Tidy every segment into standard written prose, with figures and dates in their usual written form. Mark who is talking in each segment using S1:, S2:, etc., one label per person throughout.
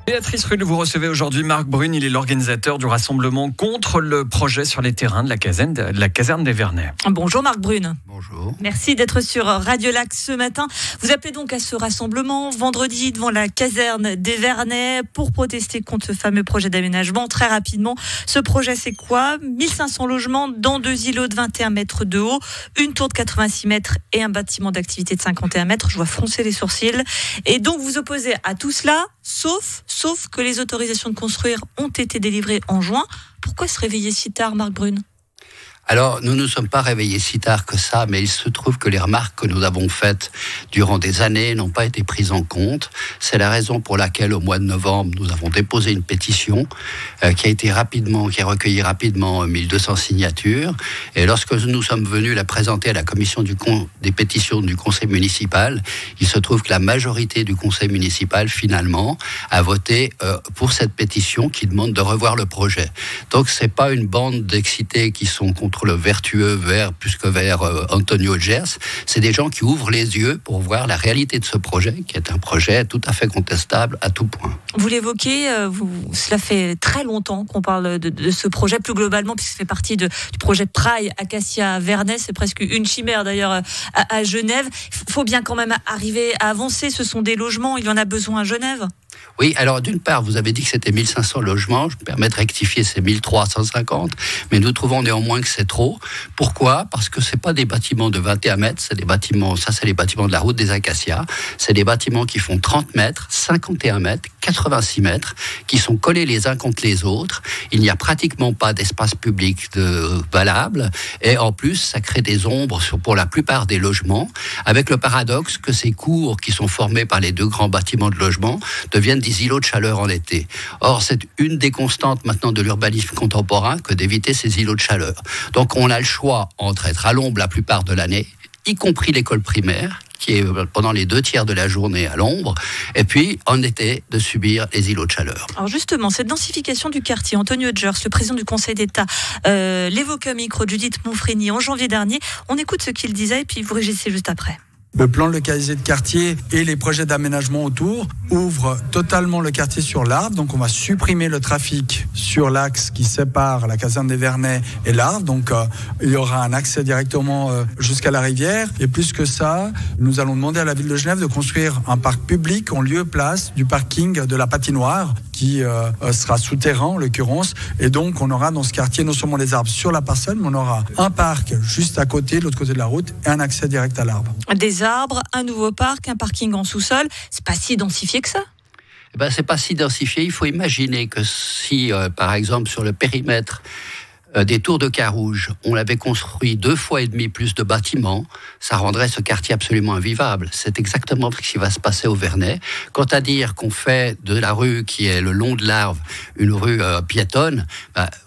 S1: Béatrice Rulle, vous recevez aujourd'hui Marc Brune. Il est l'organisateur du rassemblement contre le projet sur les terrains de la caserne des Vernets.
S2: Bonjour Marc Brune.
S3: Bonjour.
S2: Merci d'être sur Radio Lac ce matin. Vous appelez donc à ce rassemblement vendredi devant la caserne des Vernets pour protester contre ce fameux projet d'aménagement. Très rapidement, ce projet c'est quoi ? 1500 logements dans 2 îlots de 21 mètres de haut, une tour de 86 mètres et un bâtiment d'activité de 51 mètres. Je vois froncer les sourcils. Et donc vous opposez à tout cela, sauf que les autorisations de construire ont été délivrées en juin. Pourquoi se réveiller si tard, Marc Brune ?
S3: Alors, nous ne nous sommes pas réveillés si tard que ça, mais il se trouve que les remarques que nous avons faites durant des années n'ont pas été prises en compte. C'est la raison pour laquelle, au mois de novembre, nous avons déposé une pétition qui a recueilli rapidement 1200 signatures. Et lorsque nous sommes venus la présenter à la commission des pétitions du conseil municipal, il se trouve que la majorité du conseil municipal, finalement, a voté pour cette pétition qui demande de revoir le projet. Donc, c'est pas une bande d'excités qui sont contre le vertueux plus que vers Antonio Gers. C'est des gens qui ouvrent les yeux pour voir la réalité de ce projet, qui est un projet tout à fait contestable à tout point.
S2: Vous l'évoquez, cela fait très longtemps qu'on parle de ce projet, plus globalement, puisque ça fait partie du projet Praille Acacia Vernets. C'est presque une chimère d'ailleurs à Genève. Il faut bien quand même arriver à avancer. Ce sont des logements, il y en a besoin à Genève.
S3: Oui, alors d'une part, vous avez dit que c'était 1500 logements, je me permets de rectifier, c'est 1350, mais nous trouvons néanmoins que c'est trop. Pourquoi ? Parce que c'est pas des bâtiments de 21 mètres, c'est les bâtiments de la route des Acacias, c'est des bâtiments qui font 30 mètres, 51 mètres, 86 mètres, qui sont collés les uns contre les autres. Il n'y a pratiquement pas d'espace public valable, et en plus, ça crée des ombres pour la plupart des logements, avec le paradoxe que ces cours qui sont formés par les deux grands bâtiments de logement deviennent des îlots de chaleur en été. Or, c'est une des constantes maintenant de l'urbanisme contemporain que d'éviter ces îlots de chaleur. Donc, on a le choix entre être à l'ombre la plupart de l'année, y compris l'école primaire, qui est pendant les 2 tiers de la journée à l'ombre, et puis en été de subir les îlots de chaleur.
S2: Alors justement, cette densification du quartier, Antonio Gers, le président du Conseil d'État, l'évoquait au micro de Judith Monfrény en janvier dernier. On écoute ce qu'il disait et puis vous réagissez juste après.
S4: Le plan localisé de quartier et les projets d'aménagement autour ouvrent totalement le quartier sur l'Arve. Donc on va supprimer le trafic sur l'axe qui sépare la caserne des Vernets et l'Arve. Donc il y aura un accès directement jusqu'à la rivière. Et plus que ça, nous allons demander à la ville de Genève de construire un parc public en lieu et place du parking de la patinoire qui sera souterrain en l'occurrence. Et donc on aura dans ce quartier non seulement les arbres sur la parcelle, mais on aura un parc juste à côté, de l'autre côté de la route, et un accès direct à l'arbre.
S2: Des arbres, un nouveau parc, un parking en sous-sol, c'est pas si densifié que ça.
S3: C'est pas si densifié. Il faut imaginer que si, par exemple, sur le périmètre des tours de Carouge, on avait construit 2,5 fois plus de bâtiments, ça rendrait ce quartier absolument invivable. C'est exactement ce qui va se passer au Vernet. Quant à dire qu'on fait de la rue qui est le long de l'Arve une rue piétonne,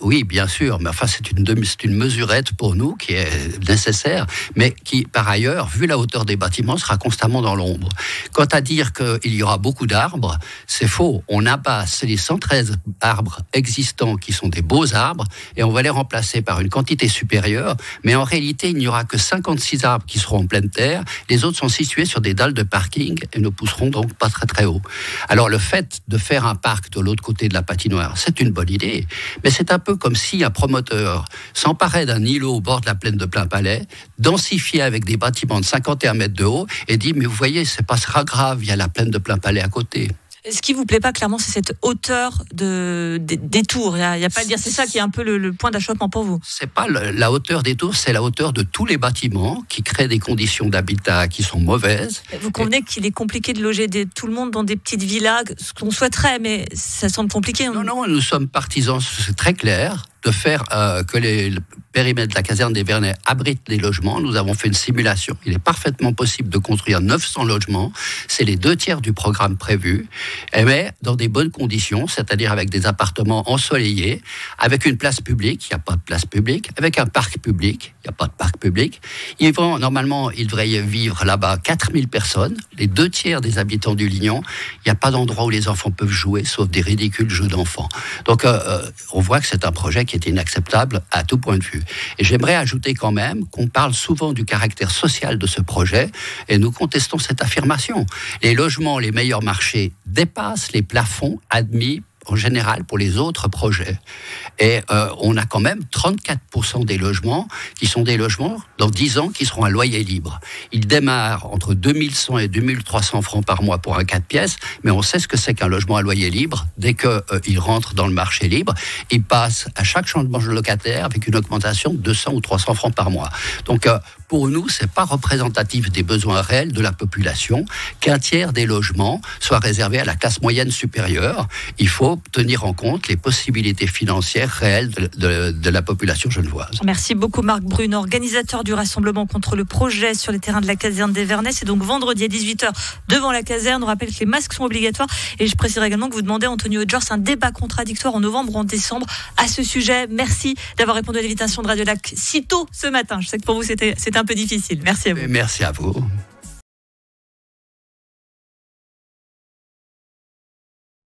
S3: oui, bien sûr, mais enfin c'est une mesurette pour nous qui est nécessaire, mais qui, par ailleurs, vu la hauteur des bâtiments, sera constamment dans l'ombre. Quant à dire qu'il y aura beaucoup d'arbres, c'est faux. On abat les 113 arbres existants qui sont des beaux arbres et on va les remplacés par une quantité supérieure, mais en réalité, il n'y aura que 56 arbres qui seront en pleine terre. Les autres sont situés sur des dalles de parking et ne pousseront donc pas très très haut. Alors le fait de faire un parc de l'autre côté de la patinoire, c'est une bonne idée, mais c'est un peu comme si un promoteur s'emparait d'un îlot au bord de la plaine de Plainpalais, densifié avec des bâtiments de 51 mètres de haut et dit, mais vous voyez, c'est pas grave, il y a la plaine de Plainpalais à côté.
S2: Ce qui vous plaît pas, clairement, c'est cette hauteur des tours. Il y a pas à dire, c'est ça qui est un peu le point d'achoppement pour vous.
S3: C'est pas la hauteur des tours, c'est la hauteur de tous les bâtiments qui créent des conditions d'habitat qui sont mauvaises.
S2: Vous convenez qu'il est compliqué de loger tout le monde dans des petites villas, ce qu'on souhaiterait, mais ça semble compliqué.
S3: Non, nous sommes partisans, c'est très clair, de faire que le périmètre de la caserne des Vernets abrite les logements. Nous avons fait une simulation. Il est parfaitement possible de construire 900 logements. C'est les 2 tiers du programme prévu, mais dans des bonnes conditions, c'est-à-dire avec des appartements ensoleillés, avec une place publique, il n'y a pas de place publique, avec un parc public, il n'y a pas de parc public. Normalement, il devrait y vivre là-bas 4000 personnes, les 2 tiers des habitants du Lignon. Il n'y a pas d'endroit où les enfants peuvent jouer, sauf des ridicules jeux d'enfants. Donc, on voit que c'est un projet qui qui est inacceptable à tout point de vue. Et j'aimerais ajouter quand même qu'on parle souvent du caractère social de ce projet, et nous contestons cette affirmation. Les logements, les meilleurs marchés dépassent les plafonds admis en général pour les autres projets. Et on a quand même 34% des logements qui sont des logements dans 10 ans qui seront à loyer libre. Ils démarrent entre 2100 et 2300 francs par mois pour un 4 pièces, mais on sait ce que c'est qu'un logement à loyer libre. Dès qu'il rentre dans le marché libre, il passe à chaque changement de locataire avec une augmentation de 200 ou 300 francs par mois. Donc pour nous, c'est pas représentatif des besoins réels de la population qu'un tiers des logements soit réservé à la classe moyenne supérieure. Il faut tenir en compte les possibilités financières réelles de la population genevoise.
S2: Merci beaucoup Marc Brune, organisateur du rassemblement contre le projet sur les terrains de la caserne des Vernets. C'est donc vendredi à 18h devant la caserne. On rappelle que les masques sont obligatoires et je précise également que vous demandez à Anthony Hodgers un débat contradictoire en novembre ou en décembre à ce sujet. Merci d'avoir répondu à l'invitation de Radio Lac si tôt ce matin. Je sais que pour vous c'était un peu difficile. Merci à vous.
S3: Merci à vous.